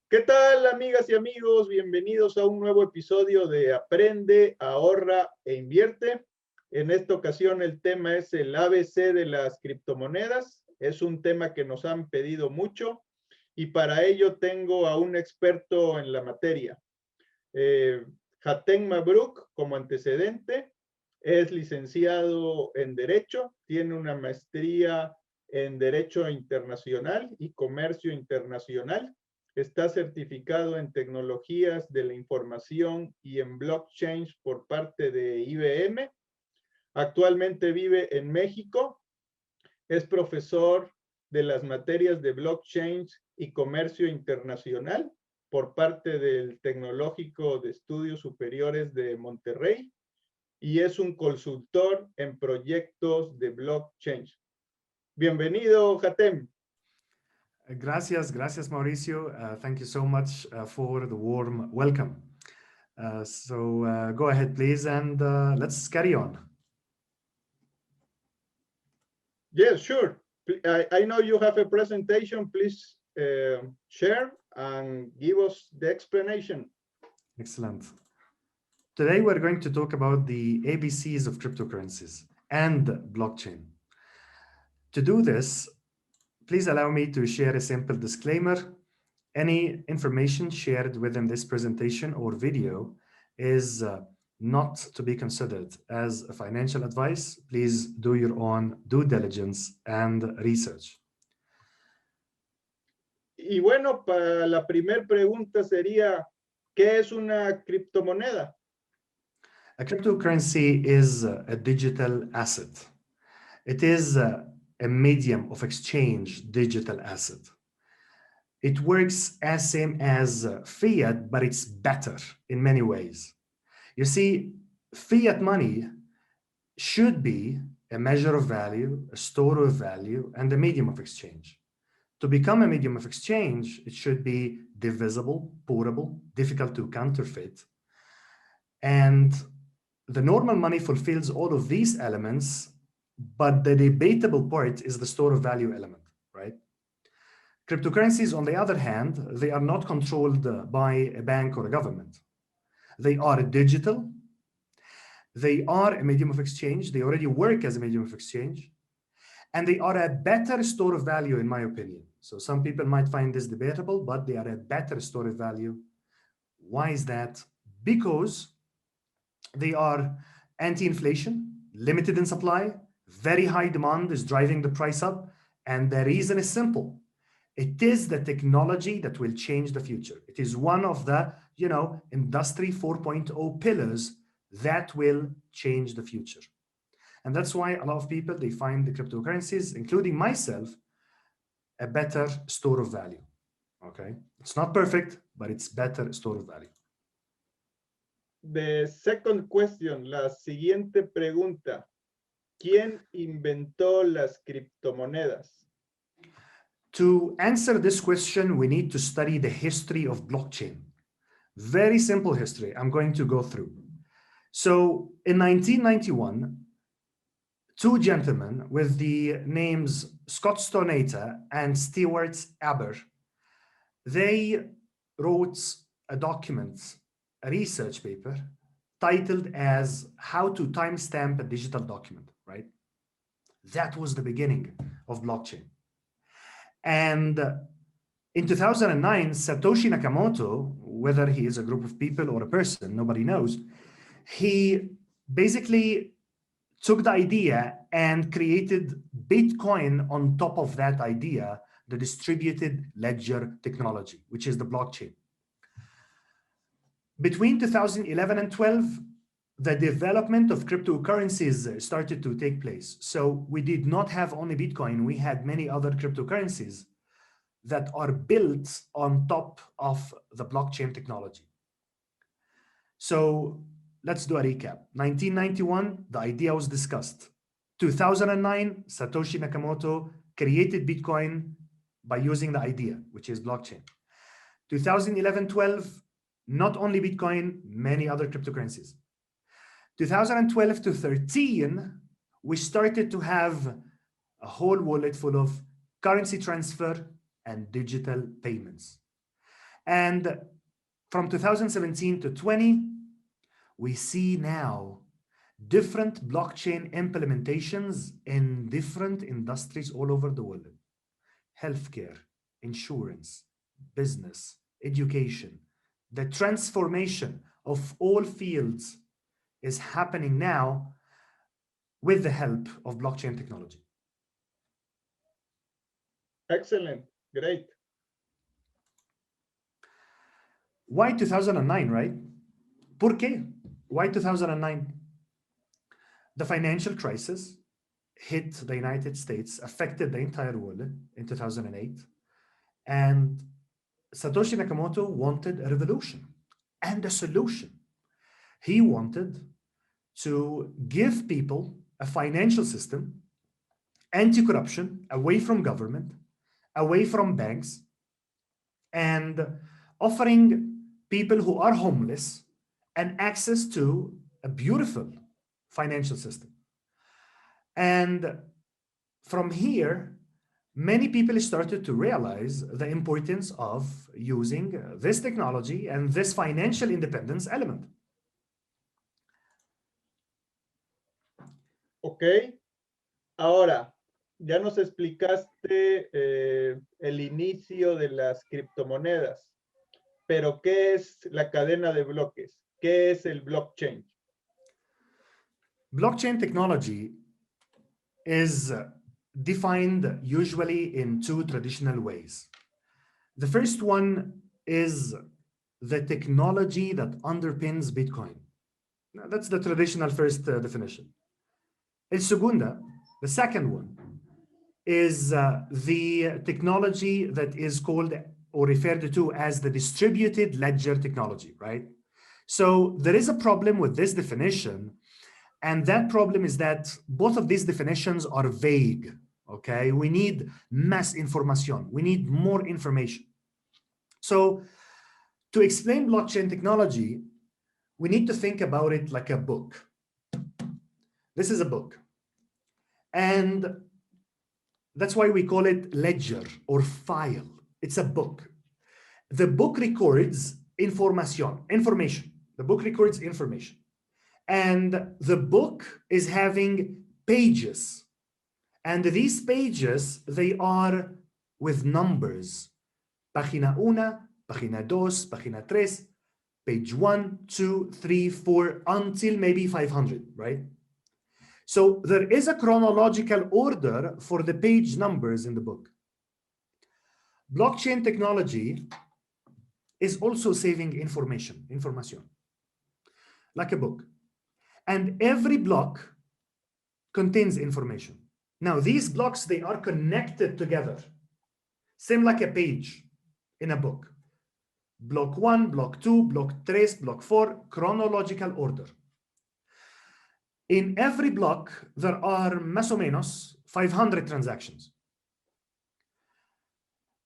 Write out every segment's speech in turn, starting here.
¿Qué tal, amigas y amigos? Bienvenidos a un nuevo episodio de Aprende, Ahorra e Invierte. En esta ocasión el tema es el ABC de las criptomonedas. Es un tema que nos han pedido mucho y para ello tengo a un experto en la materia. Hatem Mabrouk como antecedente. Es licenciado en Derecho, tiene una maestría en Derecho Internacional y Comercio Internacional. Está certificado en Tecnologías de la Información y en Blockchain por parte de IBM. Actualmente vive en México. Es profesor de las materias de Blockchain y Comercio Internacional por parte del Tecnológico de Estudios Superiores de Monterrey y es un consultor en proyectos de blockchain. Bienvenido, Hatem. Gracias, Mauricio. Thank you so much for the warm welcome. Go ahead, please, and let's carry on. Yes, sure. I know you have a presentation. Please share and give us the explanation. Excellent. Today, we're going to talk about the ABCs of cryptocurrencies and blockchain. To do this, please allow me to share a simple disclaimer. Any information shared within this presentation or video is not to be considered as a financial advice. Please do your own due diligence and research. Y bueno, para la primera pregunta sería, ¿qué es una criptomoneda? A cryptocurrency is a digital asset. It is a medium of exchange digital asset. It works as same as fiat, but it's better in many ways. You see, fiat money should be a measure of value, a store of value, and a medium of exchange. To become a medium of exchange, it should be divisible, portable, difficult to counterfeit. And the normal money fulfills all of these elements, but the debatable part is the store of value element, right? Cryptocurrencies, on the other hand, they are not controlled by a bank or a government. They are digital. They are a medium of exchange. They already work as a medium of exchange. And they are a better store of value, in my opinion. So some people might find this debatable, but they are a better store of value. Why is that? Because they are anti-inflation, limited in supply, very high demand is driving the price up. And the reason is simple. It is the technology that will change the future. It is one of the, Industry 4.0 pillars that will change the future. And that's why a lot of people, they find the cryptocurrencies, including myself, a better store of value, okay? It's not perfect, but it's better store of value. The second question, la siguiente pregunta. ¿Quién inventó las criptomonedas? To answer this question, we need to study the history of blockchain. Very simple history I'm going to go through. So in 1991, two gentlemen with the names Scott Stornater and Stuart Aber, they wrote a document, a research paper, titled as How to Timestamp a Digital Document, right? That was the beginning of blockchain. And in 2009, Satoshi Nakamoto, whether he is a group of people or a person, nobody knows, he basically took the idea and created Bitcoin on top of that idea, the distributed ledger technology, which is the blockchain. Between 2011 and 12, the development of cryptocurrencies started to take place. So we did not have only Bitcoin, we had many other cryptocurrencies that are built on top of the blockchain technology. So let's do a recap. 1991, the idea was discussed. 2009, Satoshi Nakamoto created Bitcoin by using the idea, which is blockchain. 2011-12, not only Bitcoin, many other cryptocurrencies. 2012 to 13, we started to have a whole wallet full of currency transfer and digital payments. And from 2017 to 20, we see now different blockchain implementations in different industries all over the world. Healthcare, insurance, business, education. The transformation of all fields is happening now with the help of blockchain technology. Excellent. Great. Why 2009, right? ¿Por qué? Why 2009? The financial crisis hit the United States, affected the entire world in 2008. And Satoshi Nakamoto wanted a revolution and a solution. He wanted to give people a financial system, anti-corruption, away from government, away from banks, and offering people who are homeless an access to a beautiful financial system. And from here, many people started to realize the importance of using this technology and this financial independence element. Ok. Ahora, ya nos explicaste el inicio de las criptomonedas, pero ¿qué es la cadena de bloques? ¿Qué es el blockchain? Blockchain technology is defined usually in two traditional ways. The first one is the technology that underpins Bitcoin. Now, that's the traditional first definition. El segunda, the second one, is the technology that is called or referred to as the distributed ledger technology, right? So there is a problem with this definition, and that problem is that both of these definitions are vague, okay? We need más información. We need more information. So to explain blockchain technology, we need to think about it like a book. This is a book. And that's why we call it ledger or file. It's a book. The book records information. The book records information. And the book is having pages. And these pages, they are with numbers. Página 1, página 2, página 3, page 1, 2, 3, 4, until maybe 500, right? So there is a chronological order for the page numbers in the book. Blockchain technology is also saving information, like a book. And every block contains information. Now, these blocks, they are connected together, same like a page in a book. Block 1, block 2, block 3, block 4, chronological order. In every block, there are más o menos 500 transactions.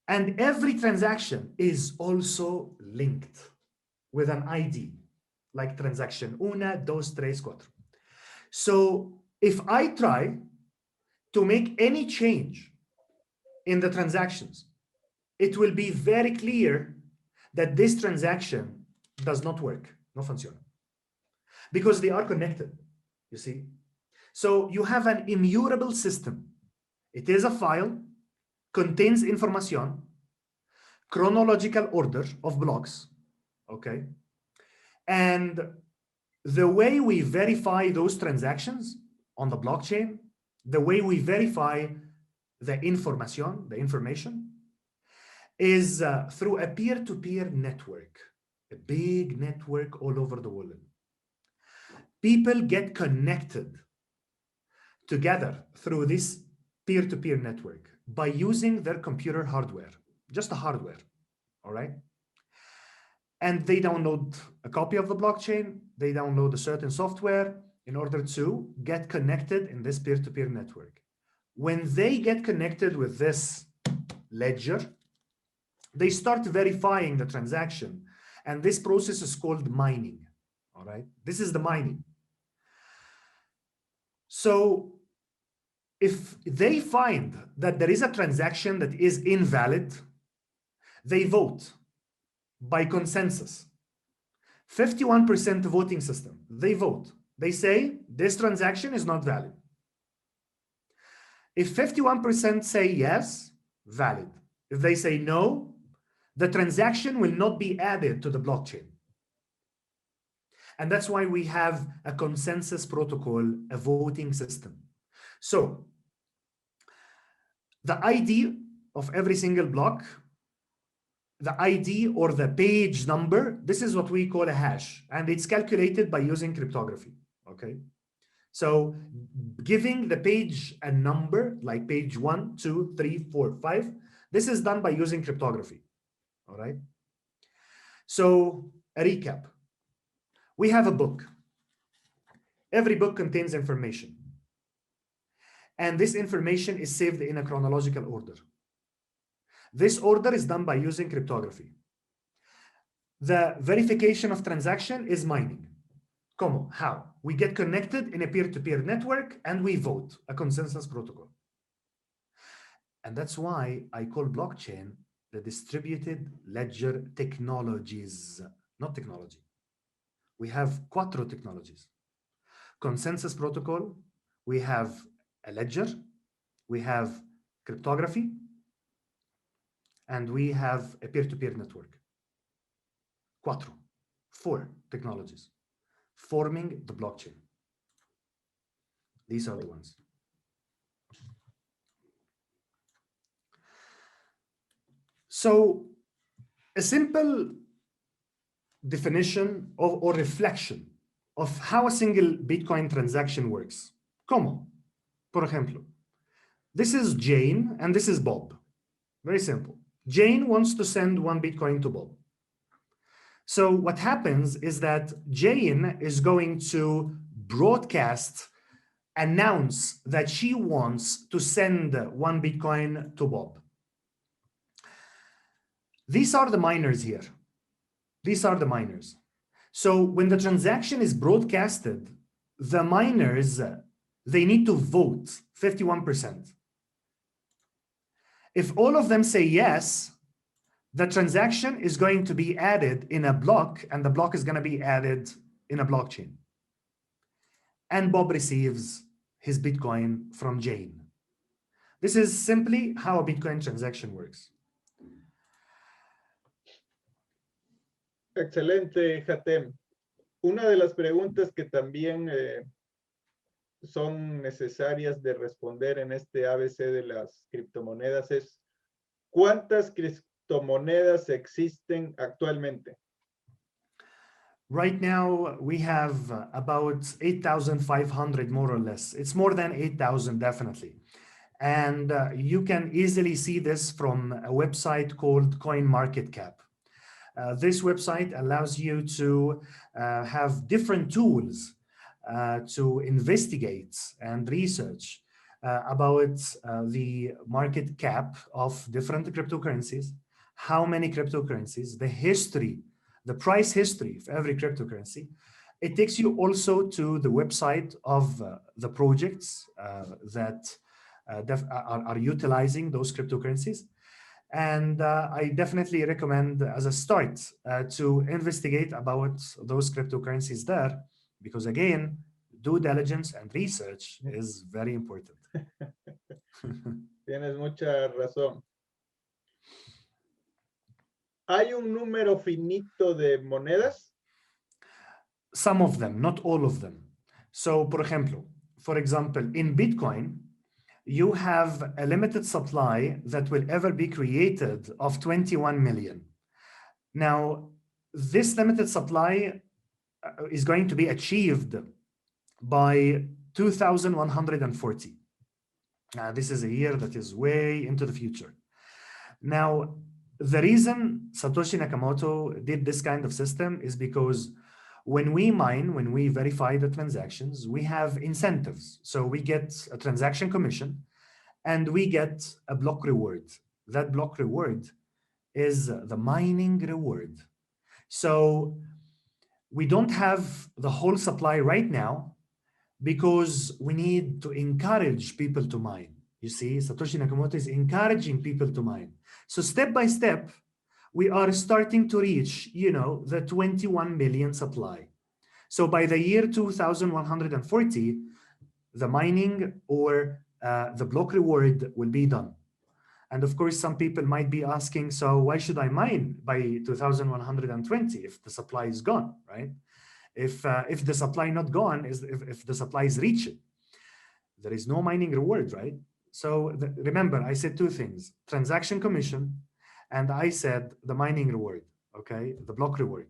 And every transaction is also linked with an ID, like transaction 1, 2, 3, 4. So if I try to make any change in the transactions, it will be very clear that this transaction does not work, no funciona, because they are connected, you see? So you have an immutable system. It is a file, contains information, chronological order of blocks, okay? And the way we verify those transactions on the blockchain, the way we verify the information, is through a peer-to-peer network, a big network all over the world. People get connected together through this peer-to-peer network by using their computer hardware, just the hardware, all right? And they download a copy of the blockchain, they download a certain software in order to get connected in this peer-to-peer network. When they get connected with this ledger, they start verifying the transaction, and this process is called mining, all right? This is the mining. So if they find that there is a transaction that is invalid, They vote by consensus. 51% voting system. They vote. They say this transaction is not valid. If 51% say yes, valid. If they say no, the transaction will not be added to the blockchain. And that's why we have a consensus protocol, a voting system. So the ID of every single block, the ID or the page number, this is what we call a hash, and it's calculated by using cryptography, okay? So giving the page a number, like page 1, 2, 3, 4, 5, this is done by using cryptography, all right? So a recap. We have a book. Every book contains information. And this information is saved in a chronological order. This order is done by using cryptography. The verification of transaction is mining. ¿Cómo? How? We get connected in a peer-to-peer network and we vote, a consensus protocol. And that's why I call blockchain the distributed ledger technologies, not technology. We have cuatro technologies. Consensus protocol, we have a ledger, we have cryptography, and we have a peer-to-peer network. Four technologies forming the blockchain. These are the ones. So a simple definition or reflection of how a single Bitcoin transaction works. ¿Cómo? Por ejemplo, this is Jane and this is Bob. Very simple. Jane wants to send 1 Bitcoin to Bob. So what happens is that Jane is going to broadcast, announce that she wants to send 1 Bitcoin to Bob. These are the miners here. These are the miners. So when the transaction is broadcasted, the miners, they need to vote 51%. If all of them say yes, the transaction is going to be added in a block, and the block is going to be added in a blockchain. And Bob receives his Bitcoin from Jane. This is simply how a Bitcoin transaction works. Excelente, Hatem. Una de las preguntas que también son necesarias de responder en este ABC de las criptomonedas es ¿cuántas criptomonedas existen actualmente? Right now, we have about 8,500, more or less. It's more than 8,000, definitely. And you can easily see this from a website called CoinMarketCap. This website allows you to have different tools to investigate and research about the market cap of different cryptocurrencies, how many cryptocurrencies, the history, the price history of every cryptocurrency. It takes you also to the website of the projects that are utilizing those cryptocurrencies. And I definitely recommend as a start to investigate about those cryptocurrencies there, because again, due diligence and research is very important. Tienes mucha razón. ¿Hay un número finito de monedas? Some of them, not all of them. So, por ejemplo, for example, in Bitcoin, you have a limited supply that will ever be created of 21 million. Now, this limited supply is going to be achieved by 2140. This is a year that is way into the future. Now, the reason Satoshi Nakamoto did this kind of system is because when we mine, when we verify the transactions, we have incentives. So we get a transaction commission and we get a block reward. That block reward is the mining reward. So we don't have the whole supply right now because we need to encourage people to mine. You see, Satoshi Nakamoto is encouraging people to mine. So step by step, we are starting to reach, the 21 million supply. So by the year 2140, the mining or the block reward will be done. And of course, some people might be asking, so why should I mine by 2120 if the supply is gone, right? If the supply not gone, if the supply is reached, there is no mining reward, right? So remember, I said two things, transaction commission, and I said the mining reward, okay, the block reward.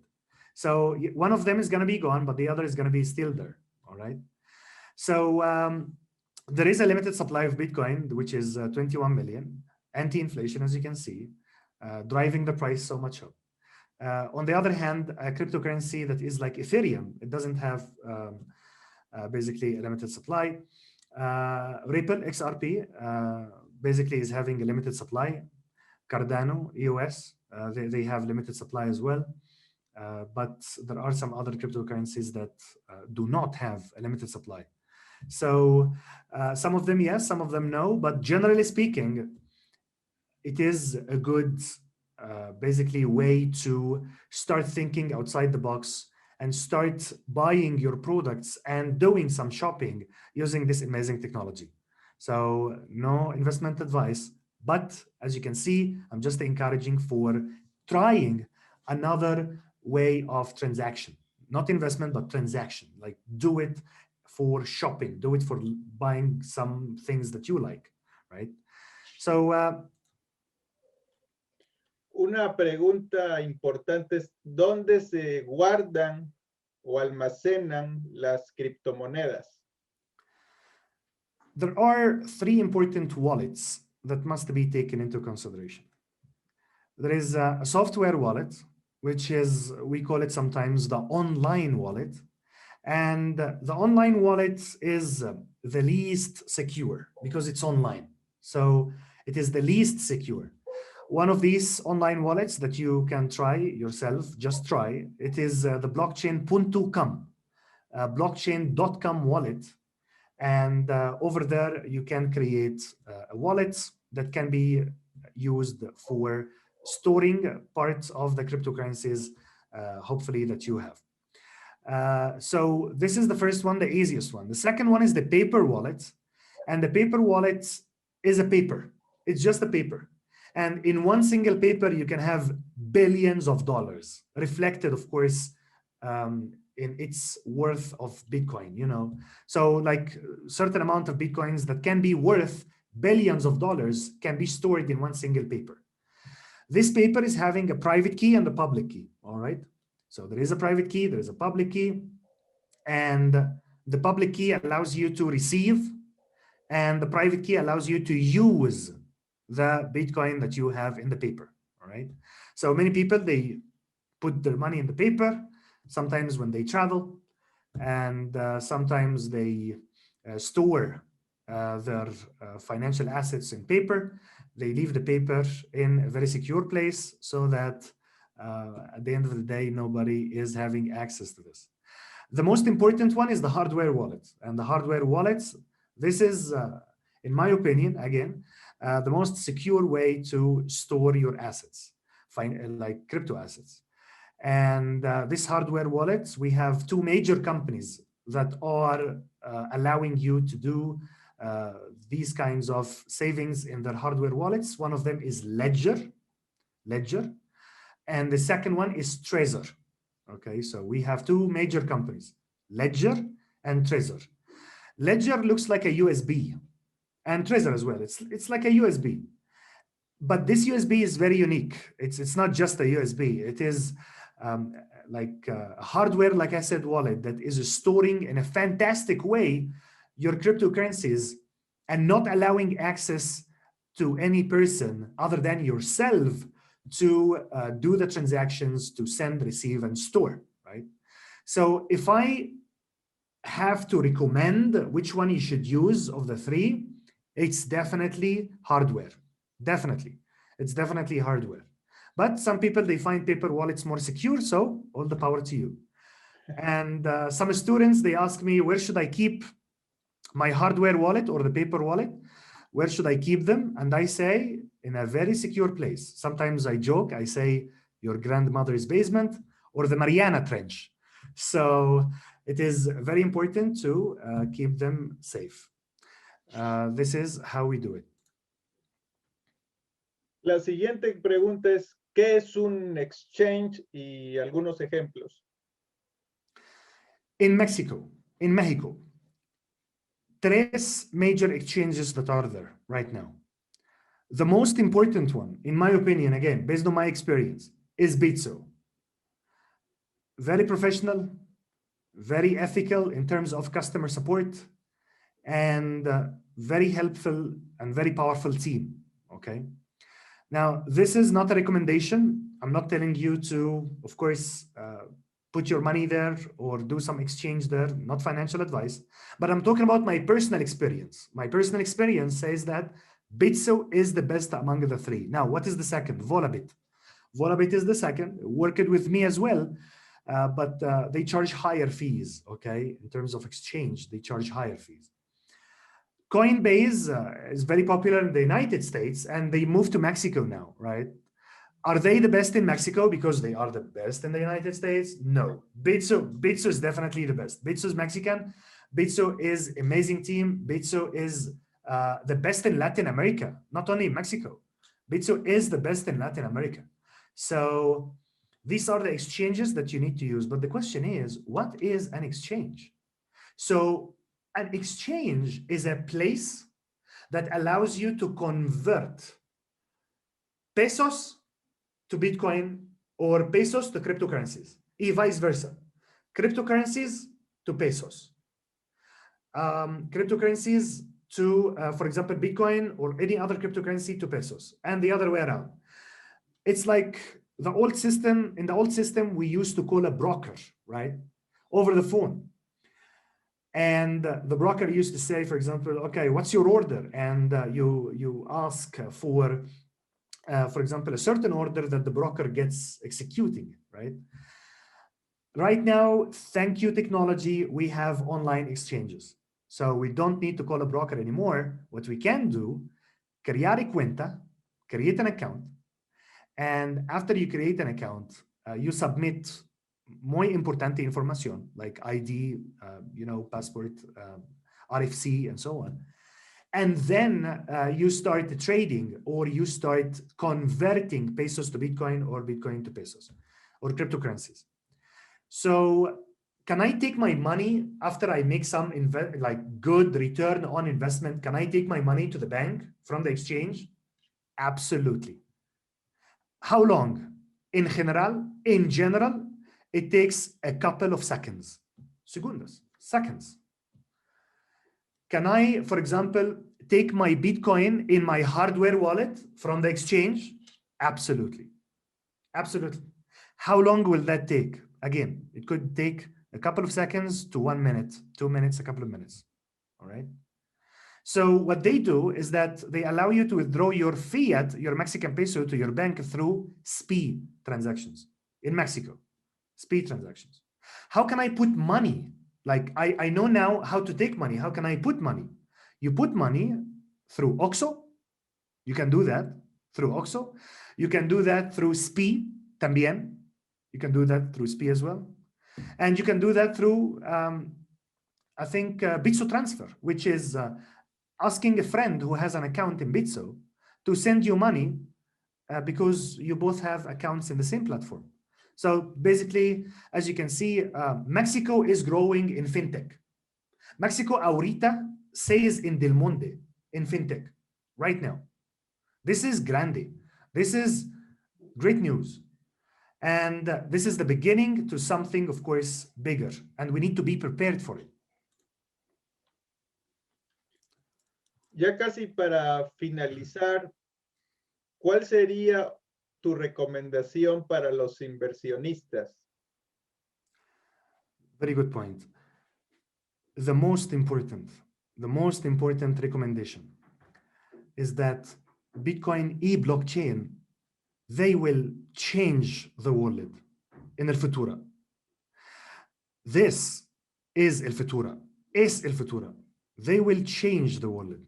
So one of them is going to be gone, but the other is going to be still there, all right? So there is a limited supply of Bitcoin, which is 21 million, anti-inflation, as you can see, driving the price so much up. On the other hand, a cryptocurrency that is like Ethereum, it doesn't have basically a limited supply. Ripple XRP basically is having a limited supply. Cardano, EOS, they have limited supply as well. But there are some other cryptocurrencies that do not have a limited supply. So some of them, yes, some of them, no. But generally speaking, it is a good basically way to start thinking outside the box and start buying your products and doing some shopping using this amazing technology. So no investment advice, but as you can see, I'm just encouraging for trying another way of transaction, not investment, but transaction. Like do it for shopping, do it for buying some things that you like, right? So una pregunta importante es, ¿dónde se guardan o almacenan las criptomonedas? There are three important wallets that must be taken into consideration. There is a software wallet, which is, we call it sometimes the online wallet. And the online wallet is the least secure because it's online. So it is the least secure. One of these online wallets that you can try yourself, just try, it is the blockchain.com, blockchain.com wallet. And over there, you can create a wallet that can be used for storing parts of the cryptocurrencies, hopefully, that you have. So this is the first one, the easiest one. The second one is the paper wallet. And the paper wallet is a paper. It's just a paper. And in one single paper, you can have billions of dollars reflected, of course, in its worth of Bitcoin, So like a certain amount of Bitcoins that can be worth billions of dollars can be stored in one single paper. This paper is having a private key and a public key, all right? So there is a private key, there is a public key, and the public key allows you to receive, and the private key allows you to use the Bitcoin that you have in the paper, all right? So many people, they put their money in the paper, sometimes when they travel, and sometimes they store their financial assets in paper. They leave the paper in a very secure place so that at the end of the day, nobody is having access to this. The most important one is the hardware wallet. And the hardware wallets, this is, in my opinion, again, the most secure way to store your assets, like crypto assets. And this hardware wallets, we have two major companies that are allowing you to do these kinds of savings in their hardware wallets. One of them is Ledger, and the second one is Trezor. Okay, so we have two major companies, Ledger and Trezor. Ledger looks like a USB, and Trezor as well. It's like a USB, but this USB is very unique. It's not just a USB. It is like hardware, like I said, wallet that is storing in a fantastic way your cryptocurrencies and not allowing access to any person other than yourself to do the transactions, to send, receive, and store, right? So if I have to recommend which one you should use of the three, it's definitely hardware. Definitely. It's definitely hardware. But some people, they find paper wallets more secure, so all the power to you. And some students, they ask me, where should I keep my hardware wallet or the paper wallet? Where should I keep them? And I say, in a very secure place. Sometimes I joke, I say your grandmother's basement or the Mariana Trench. So it is very important to keep them safe. This is how we do it. La siguiente pregunta es, ¿qué es un exchange y algunos ejemplos? In Mexico, tres major exchanges that are there right now. The most important one, in my opinion, again, based on my experience, is Bitso. Very professional, very ethical in terms of customer support, and very helpful and very powerful team, okay? Now, this is not a recommendation. I'm not telling you to, of course, put your money there or do some exchange there, not financial advice, but I'm talking about my personal experience. My personal experience says that Bitso is the best among the three. Now, what is the second? Volabit. Volabit is the second, worked with me as well, but they charge higher fees, okay? In terms of exchange, they charge higher fees. Coinbase is very popular in the United States, and they moved to Mexico now, right? Are they the best in Mexico because they are the best in the United States? No. Bitso is definitely the best. Bitso is Mexican. Bitso is amazing team. Bitso is the best in Latin America, not only in Mexico. Bitso is the best in Latin America. So these are the exchanges that you need to use. But the question is, what is an exchange? So an exchange is a place that allows you to convert pesos to Bitcoin or pesos to cryptocurrencies, and vice versa. Cryptocurrencies to pesos. Cryptocurrencies to, for example, Bitcoin or any other cryptocurrency to pesos, and the other way around. It's like the old system. In the old system, we used to call a broker, right? Over the phone. And the broker used to say, for example, okay, what's your order? And you ask for example, a certain order that the broker gets executing, right? Right now, thank you technology, we have online exchanges. So we don't need to call a broker anymore. What we can do, creare cuenta, create an account. And after you create an account, you submit muy importante información like ID, passport, RFC, and so on. And then you start trading or you start converting pesos to Bitcoin or Bitcoin to pesos or cryptocurrencies. So can I take my money after I make some good return on investment? Can I take my money to the bank from the exchange? Absolutely. How long? In general, it takes a couple of seconds. Seconds. Can I, for example, take my Bitcoin in my hardware wallet from the exchange? Absolutely. Absolutely. How long will that take? Again, it could take a couple of seconds to 1 minute, 2 minutes, a couple of minutes. All right. So what they do is that they allow you to withdraw your fiat, your Mexican peso, to your bank through SPI transactions in Mexico. SPI transactions. How can I put money? Like I know now how to take money. How can I put money? You put money through OXXO. You can do that through OXXO. You can do that through SPI también. You can do that through SPI as well. And you can do that through, I think, Bitso Transfer, which is asking a friend who has an account in Bitso to send you money because you both have accounts in the same platform. So basically, as you can see, Mexico is growing in fintech. Mexico ahorita says in Del Monde in fintech right now. This is grande. This is great news. And this is the beginning to something, of course, bigger. And we need to be prepared for it. Ya casi para finalizar, ¿cuál sería tu recomendación para los inversionistas? Very good point. The most important recommendation is that Bitcoin blockchain, they will change the world in el futuro. This is el futuro. Es el futuro. They will change the world.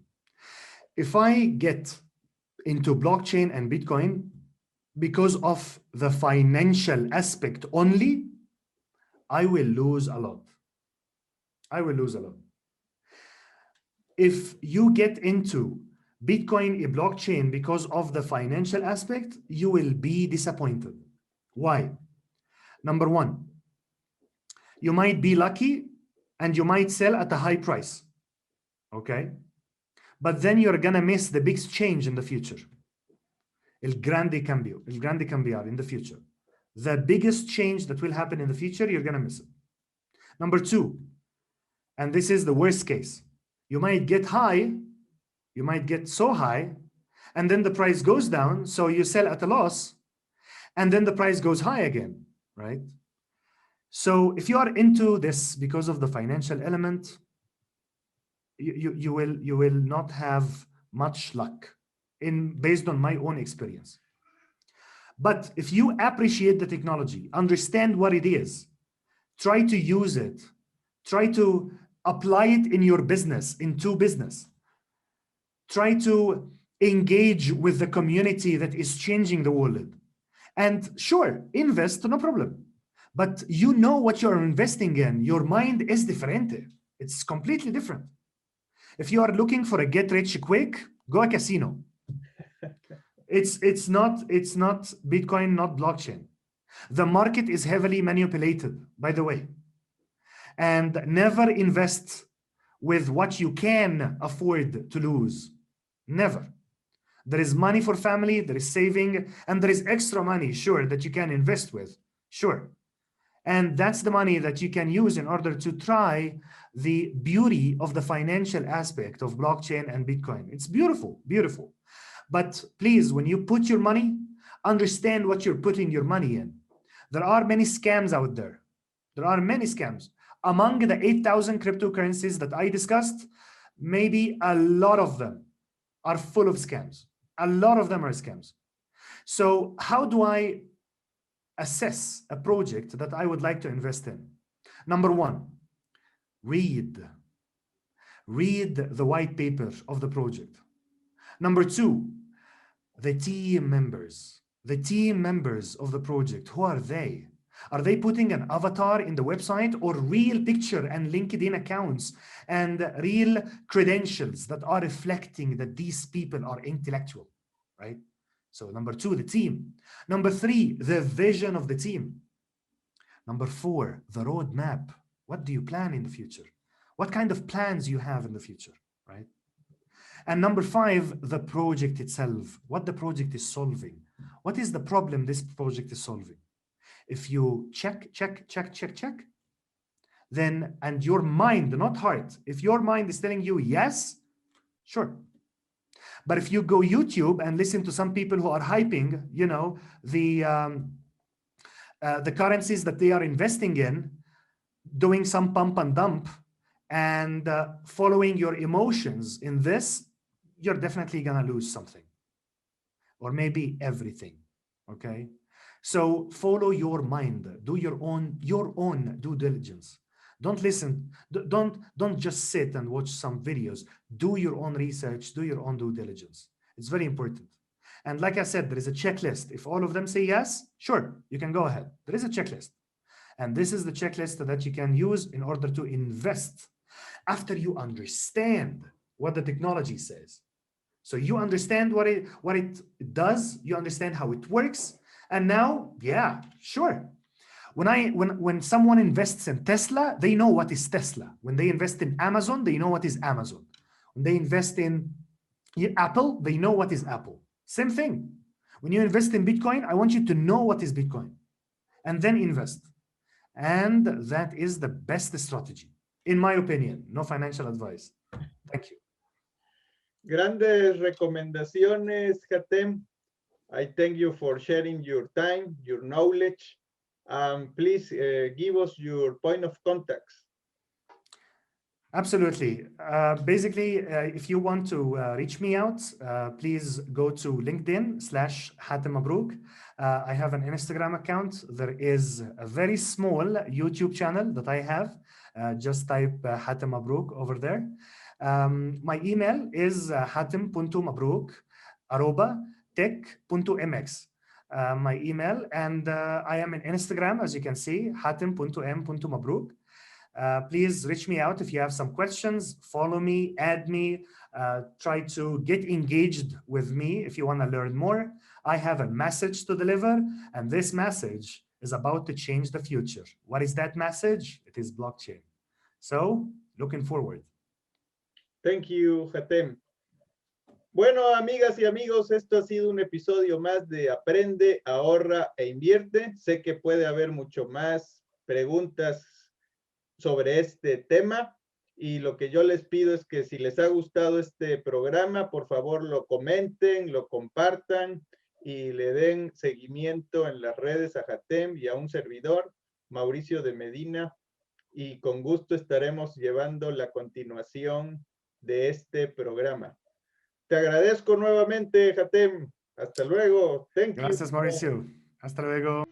If I get into blockchain and Bitcoin because of the financial aspect only, I will lose a lot. I will lose a lot. If you get into Bitcoin, a blockchain, because of the financial aspect, you will be disappointed. Why? Number one, you might be lucky and you might sell at a high price. Okay? But then you're gonna miss the big change in the future. El grande cambiar in the future. The biggest change that will happen in the future, you're gonna miss it. Number two, and this is the worst case, you might get high, you might get so high, and then the price goes down, so you sell at a loss, and then the price goes high again, right? So if you are into this because of the financial element, you will not have much luck based on my own experience. But if you appreciate the technology, understand what it is, try to use it, try to apply it in your business, into business, try to engage with the community that is changing the world. And sure, invest, no problem. But you know what you're investing in. Your mind is different. It's completely different. If you are looking for a get rich quick, go a casino. It's not Bitcoin, not blockchain. The market is heavily manipulated, by the way. And never invest with what you can afford to lose. Never. There is money for family, there is saving, and there is extra money, sure, that you can invest with, sure. And that's the money that you can use in order to try the beauty of the financial aspect of blockchain and Bitcoin. It's beautiful, beautiful. But please, when you put your money, understand what you're putting your money in. There are many scams out there. There are many scams. Among the 8,000 cryptocurrencies that I discussed, maybe a lot of them are full of scams. A lot of them are scams. So how do I assess a project that I would like to invest in? Number one, read the white paper of the project. Number two, the team members of the project. Who are they? Are they putting an avatar in the website, or real picture and LinkedIn accounts and real credentials that are reflecting that these people are intellectual, right? So number two, the team. Number three, the vision of the team. Number four, the roadmap. What do you plan in the future? What kind of plans you have in the future, right? And number five, the project itself. What the project is solving. What is the problem this project is solving? If you check, then, and your mind, not heart, if your mind is telling you yes, sure. But if you go YouTube and listen to some people who are hyping, you know, the currencies that they are investing in, doing some pump and dump, and following your emotions in this, you're definitely gonna lose something, or maybe everything. Okay, so follow your mind, do your own due diligence. Don't listen, don't just sit and watch some videos. Do your own research, do your own due diligence. It's very important. And like I said, there is a checklist. If all of them say yes, sure, you can go ahead. There is a checklist. And this is the checklist that you can use in order to invest after you understand what the technology says. So you understand what it does, you understand how it works. And now, yeah, sure. When someone invests in Tesla, they know what is Tesla. When they invest in Amazon, they know what is Amazon. When they invest in Apple, they know what is Apple. Same thing. When you invest in Bitcoin, I want you to know what is Bitcoin and then invest. And that is the best strategy, in my opinion. No financial advice. Thank you. Grandes recomendaciones, Hatem. I thank you for sharing your time, your knowledge. Please give us your point of contacts. Absolutely. Basically, if you want to reach me out, please go to LinkedIn/Hatem Mabrouk. I have an Instagram account. There is a very small YouTube channel that I have. Just type Hatem Mabrouk over there. My email is hatem.mabrouk @tech.mx. My email, and I am on Instagram, as you can see, hatem.m.mabrouk. Please reach me out if you have some questions. Follow me, add me, try to get engaged with me if you want to learn more. I have a message to deliver, and this message is about to change the future. What is that message? It is blockchain. So, looking forward. Thank you, Hatem. Bueno, amigas y amigos, esto ha sido un episodio más de Aprende, Ahorra e Invierte. Sé que puede haber mucho más preguntas sobre este tema y lo que yo les pido es que si les ha gustado este programa, por favor lo comenten, lo compartan y le den seguimiento en las redes a Hatem y a un servidor, Mauricio de Medina, y con gusto estaremos llevando la continuación de este programa. Te agradezco nuevamente, Hatem. Hasta luego. Thank you. Gracias, Mauricio. Hasta luego.